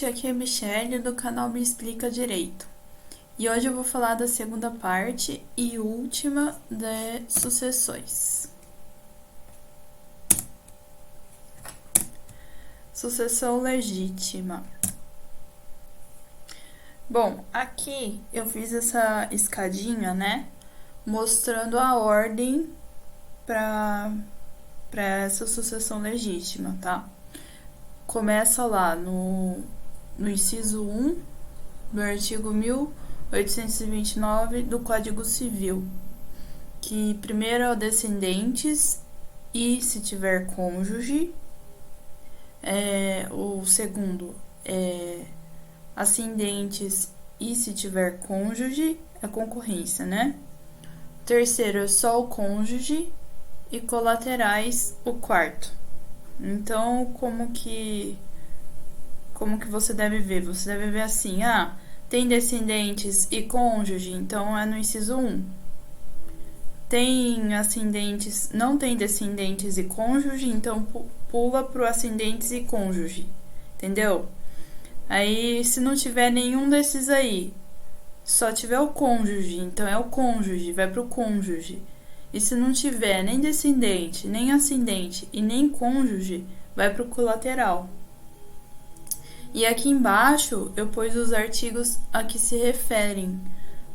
noite, aqui é Michelle do canal Me Explica Direito. E hoje eu vou falar da segunda parte e última de sucessões. Sucessão legítima. Bom, aqui eu fiz essa escadinha, né? Mostrando a ordem para essa sucessão legítima, tá? Começa lá no inciso 1 do artigo 1829 do Código Civil, que primeiro é o descendentes e se tiver cônjuge, o segundo é ascendentes e se tiver cônjuge, é concorrência, né? O terceiro é só o cônjuge e colaterais, o quarto. Então, como que você deve ver? Você deve ver assim, tem descendentes e cônjuge, então é no inciso 1. Tem ascendentes, não tem descendentes e cônjuge, então pula pro ascendentes e cônjuge, entendeu? Aí, se não tiver nenhum desses aí, só tiver o cônjuge, então é o cônjuge, vai pro cônjuge. E se não tiver nem descendente, nem ascendente e nem cônjuge, vai para o colateral. E aqui embaixo eu pus os artigos a que se referem.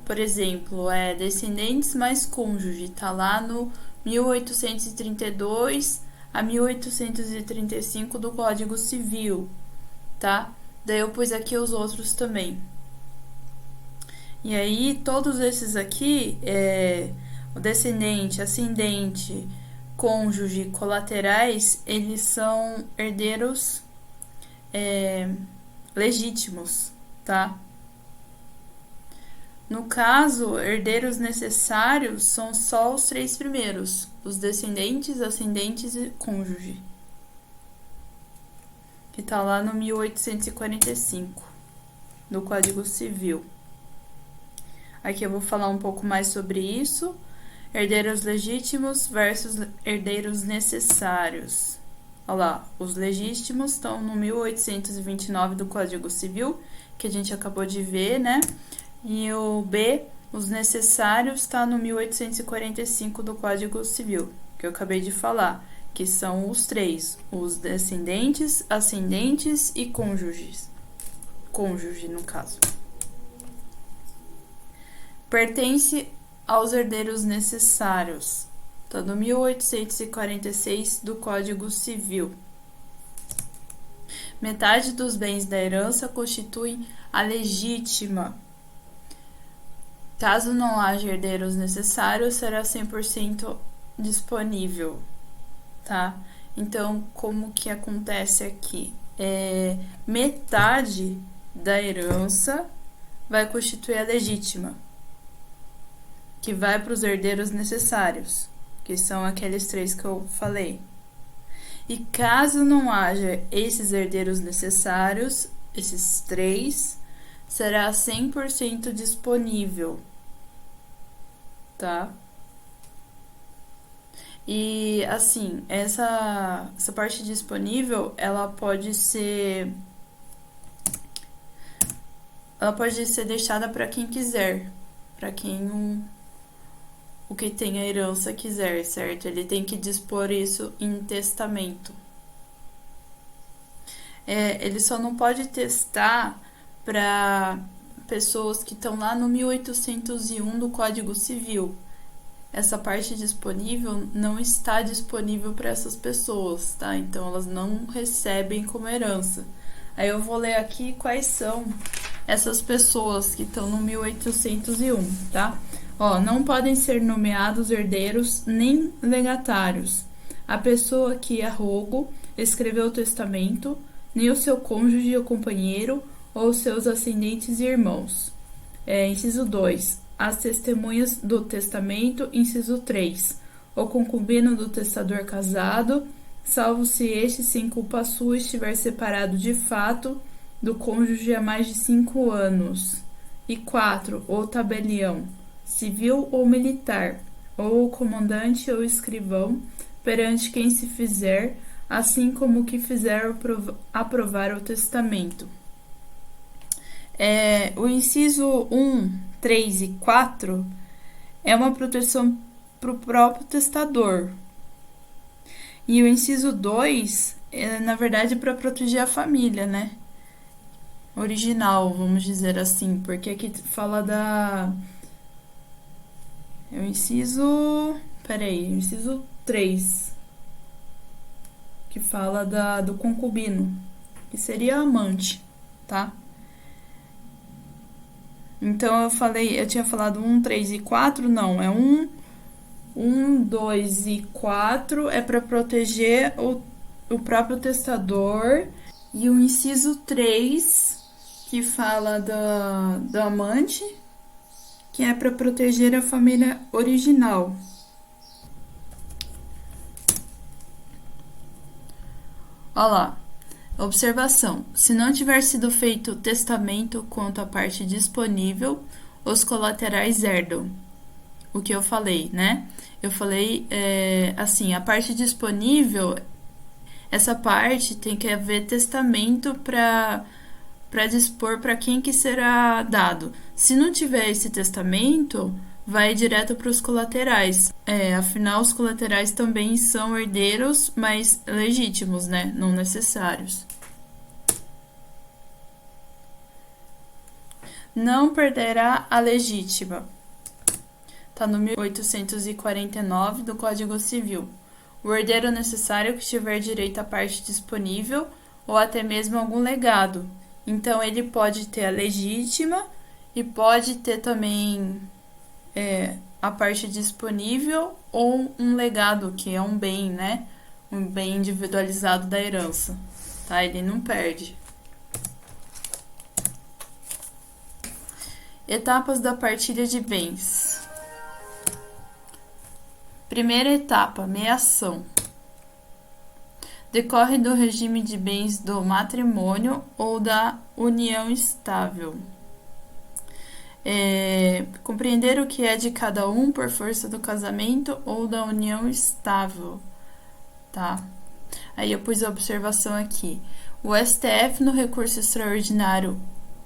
Por exemplo, descendentes mais cônjuge, tá lá no 1832 a 1835 do Código Civil, tá? Daí eu pus aqui os outros também. E aí, todos esses aqui, o descendente, ascendente, cônjuge, colaterais, eles são herdeiros legítimos, tá? No caso, herdeiros necessários são só os 3 primeiros, os descendentes, ascendentes e cônjuge, que tá lá no 1845, do Código Civil. Aqui eu vou falar um pouco mais sobre isso. Herdeiros legítimos versus herdeiros necessários. Olha lá, os legítimos estão no 1829 do Código Civil, que a gente acabou de ver, né? E o B, os necessários, está no 1845 do Código Civil, que eu acabei de falar, que são os 3, os descendentes, ascendentes e cônjuges. Cônjuge, no caso. Pertence aos herdeiros necessários, tá no 1846 do Código Civil. Metade dos bens da herança constituem a legítima. Caso não haja herdeiros necessários, será 100% disponível, tá? Então, como que acontece aqui? Metade da herança vai constituir a legítima, que vai para os herdeiros necessários, que são aqueles 3 que eu falei. E caso não haja esses herdeiros necessários, esses 3, será 100% disponível, tá? E, assim, essa parte disponível, ela pode ser deixada para quem quiser, para quem o que tem a herança quiser, certo? Ele tem que dispor isso em testamento. Ele só não pode testar para pessoas que estão lá no 1801 do Código Civil. Essa parte disponível não está disponível para essas pessoas, tá? Então, elas não recebem como herança. Aí eu vou ler aqui quais são essas pessoas que estão no 1801, tá? Não podem ser nomeados herdeiros nem legatários a pessoa que, a rogo, escreveu o testamento, nem o seu cônjuge ou companheiro, ou seus ascendentes e irmãos. Inciso 2. As testemunhas do testamento. Inciso 3. O concubino do testador casado, salvo se este, sem culpa sua, estiver separado de fato do cônjuge há mais de 5 anos. E 4. O tabelião, civil ou militar, ou o comandante ou escrivão, perante quem se fizer, assim como o que fizer aprovar o testamento. O inciso 1, 3 e 4 é uma proteção para o próprio testador. E o inciso 2 é, na verdade, para proteger a família, né? Original, vamos dizer assim, porque aqui fala da. É o inciso. Peraí, o inciso 3, que fala do concubino, que seria amante, tá? Então eu tinha falado 1, 3 e 4, não, é 1, 2 e 4 é para proteger o próprio testador. E o inciso 3, que fala do amante, que é para proteger a família original. Olha lá. Observação: se não tiver sido feito testamento quanto à parte disponível, os colaterais herdam. O que eu falei, né? Eu falei assim: a parte disponível, essa parte tem que haver testamento para dispor para quem que será dado. Se não tiver esse testamento, vai direto para os colaterais. Afinal, os colaterais também são herdeiros, mas legítimos, né? Não necessários. Não perderá a legítima. Está no 1849 do Código Civil. O herdeiro necessário que tiver direito à parte disponível ou até mesmo algum legado. Então, ele pode ter a legítima e pode ter também a parte disponível ou um legado, que é um bem, né? Um bem individualizado da herança, tá? Ele não perde. Etapas da partilha de bens. Primeira etapa, meação. Decorre do regime de bens do matrimônio ou da união estável. Compreender o que é de cada um por força do casamento ou da união estável, tá? Aí eu pus a observação aqui. O STF, no recurso extraordinário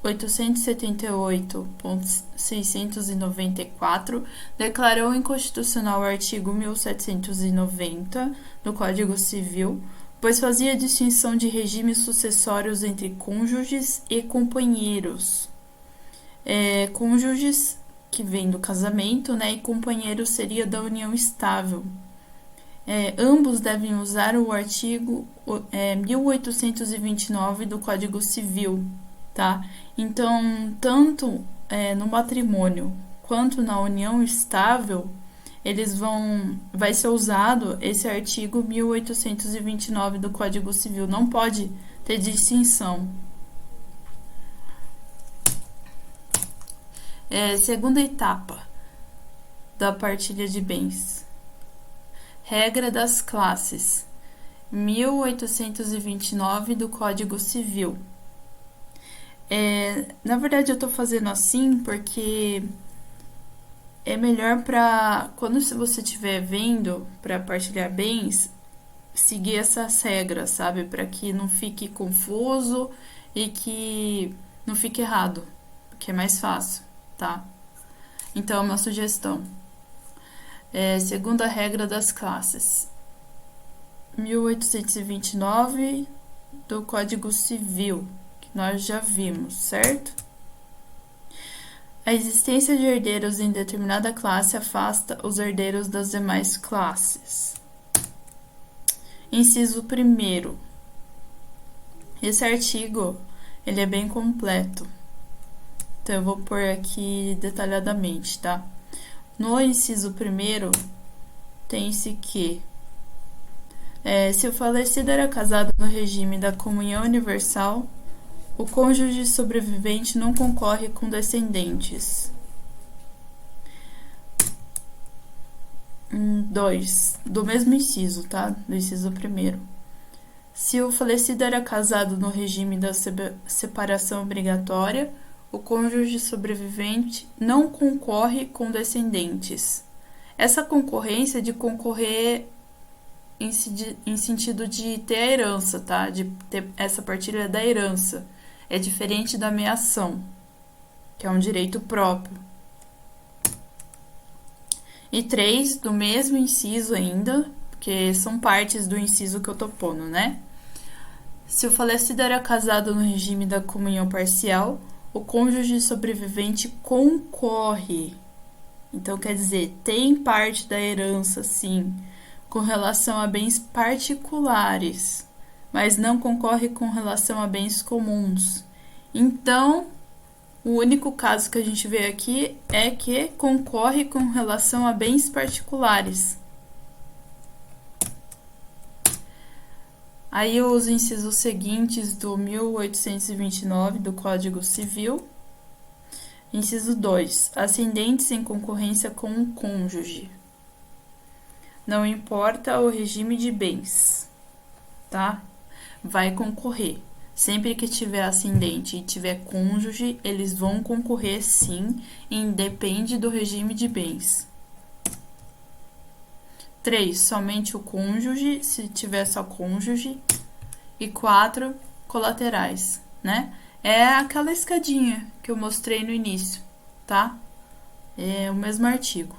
878.694, declarou inconstitucional o artigo 1790 do Código Civil, pois fazia distinção de regimes sucessórios entre cônjuges e companheiros. Cônjuges, que vem do casamento, né, e companheiro seria da união estável. Ambos devem usar o artigo 1829 do Código Civil, tá? Então, tanto no matrimônio quanto na união estável, vai ser usado esse artigo 1829 do Código Civil. Não pode ter distinção. Segunda etapa da partilha de bens. Regra das classes. 1829 do Código Civil. Na verdade, eu tô fazendo assim porque é melhor para quando você estiver vendo para partilhar bens, seguir essas regras, sabe? Para que não fique confuso e que não fique errado, porque é mais fácil, tá? Então, é uma sugestão. Segunda regra das classes. 1829 do Código Civil, que nós já vimos, certo? A existência de herdeiros em determinada classe afasta os herdeiros das demais classes. Inciso 1º. Esse artigo, ele é bem completo. Então, eu vou pôr aqui detalhadamente, tá? No inciso 1º, tem-se que se o falecido era casado no regime da comunhão universal, o cônjuge sobrevivente não concorre com descendentes. 2. Do mesmo inciso, tá? Do inciso 1º. Se o falecido era casado no regime da separação obrigatória, o cônjuge sobrevivente não concorre com descendentes. Essa concorrência é de concorrer em sentido de ter a herança, tá? De ter essa partilha da herança. É diferente da meação, que é um direito próprio. E 3, do mesmo inciso ainda, porque são partes do inciso que eu tô pondo, né? Se o falecido era casado no regime da comunhão parcial, o cônjuge sobrevivente concorre. Então, quer dizer, tem parte da herança, sim, com relação a bens particulares, mas não concorre com relação a bens comuns. Então, o único caso que a gente vê aqui é que concorre com relação a bens particulares. Aí os incisos seguintes do 1829 do Código Civil. Inciso 2. Ascendentes em concorrência com o cônjuge. Não importa o regime de bens, tá? Vai concorrer. Sempre que tiver ascendente e tiver cônjuge, eles vão concorrer sim, independe do regime de bens. 3. Somente o cônjuge, se tiver só cônjuge. E 4. Colaterais, né? É aquela escadinha que eu mostrei no início, tá? É o mesmo artigo.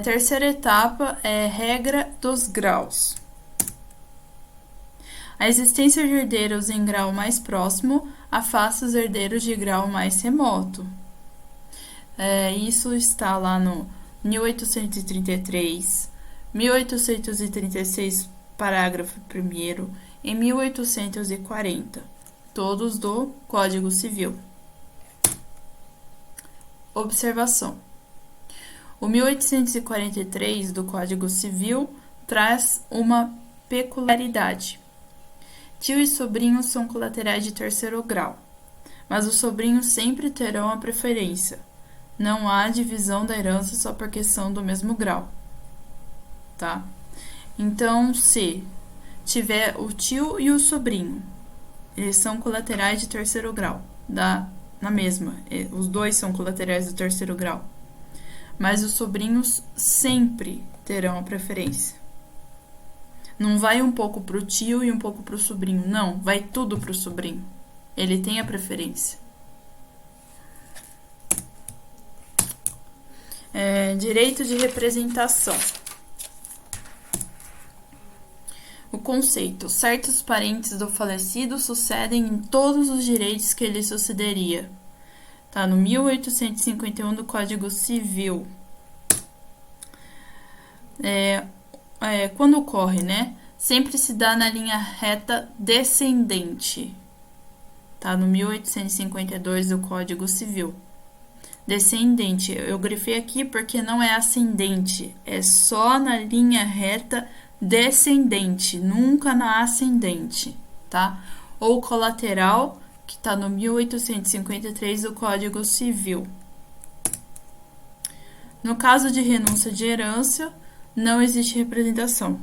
Terceira etapa é regra dos graus. A existência de herdeiros em grau mais próximo afasta os herdeiros de grau mais remoto. Isso está lá no 1833, 1836, parágrafo 1º, e 1840, todos do Código Civil. Observação. O 1843 do Código Civil traz uma peculiaridade. Tio e sobrinho são colaterais de terceiro grau, mas os sobrinhos sempre terão a preferência. Não há divisão da herança só porque são do mesmo grau, tá? Então, se tiver o tio e o sobrinho, eles são colaterais de terceiro grau, na mesma, os dois são colaterais do terceiro grau, mas os sobrinhos sempre terão a preferência. Não vai um pouco pro tio e um pouco pro sobrinho, não, vai tudo pro sobrinho. Ele tem a preferência. Direito de representação. O conceito: certos parentes do falecido sucedem em todos os direitos que ele sucederia. Tá no 1851 do Código Civil. Quando ocorre, né? Sempre se dá na linha reta descendente. Tá no 1852 do Código Civil. Descendente, eu grifei aqui porque não é ascendente, é só na linha reta descendente, nunca na ascendente, tá? Ou colateral, que tá no 1853 do Código Civil. No caso de renúncia de herança, não existe representação.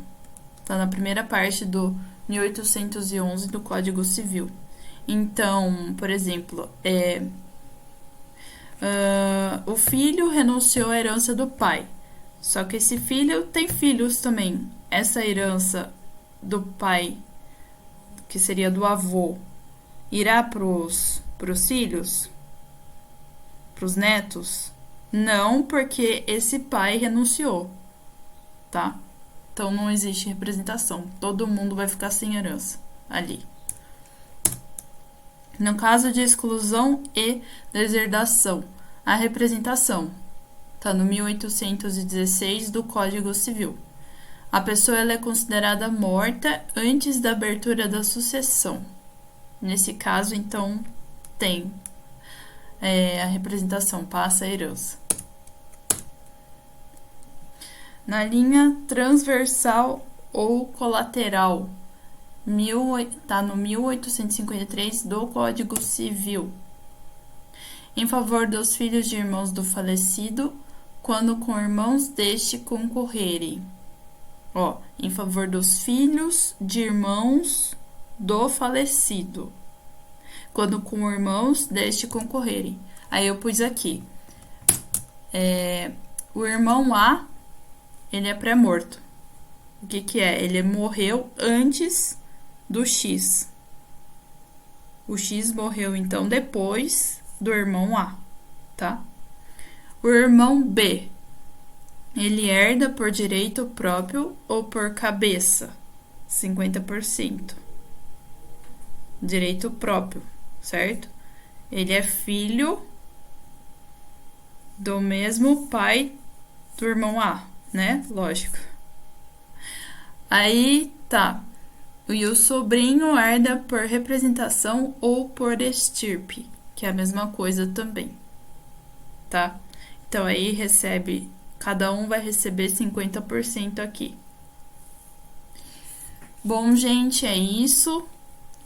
Tá na primeira parte do 1811 do Código Civil. Então, por exemplo, o filho renunciou à herança do pai. Só que esse filho tem filhos também. Essa herança do pai, que seria do avô, irá pros filhos? Pros netos? Não, porque esse pai renunciou, tá? Então não existe representação. Todo mundo vai ficar sem herança ali. No caso de exclusão e deserdação, a representação está no 1816 do Código Civil. A pessoa ela é considerada morta antes da abertura da sucessão. Nesse caso, então, tem a representação, passa a herança. Na linha transversal ou colateral, tá no 1853 do Código Civil. Em favor dos filhos de irmãos do falecido, quando com irmãos deste concorrerem. Em favor dos filhos de irmãos do falecido, quando com irmãos deste concorrerem. Aí eu pus aqui, o irmão A, ele é pré-morto. O que é? Ele morreu antes do X. O X morreu, então, depois do irmão A, tá? O irmão B, ele herda por direito próprio ou por cabeça? 50%. Direito próprio, certo? Ele é filho do mesmo pai do irmão A, né? Lógico. Aí, tá. E o sobrinho herda por representação ou por estirpe, que é a mesma coisa também, tá? Então, aí cada um vai receber 50% aqui. Bom, gente, é isso.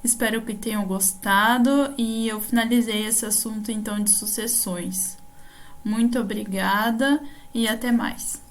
Espero que tenham gostado e eu finalizei esse assunto, então, de sucessões. Muito obrigada e até mais.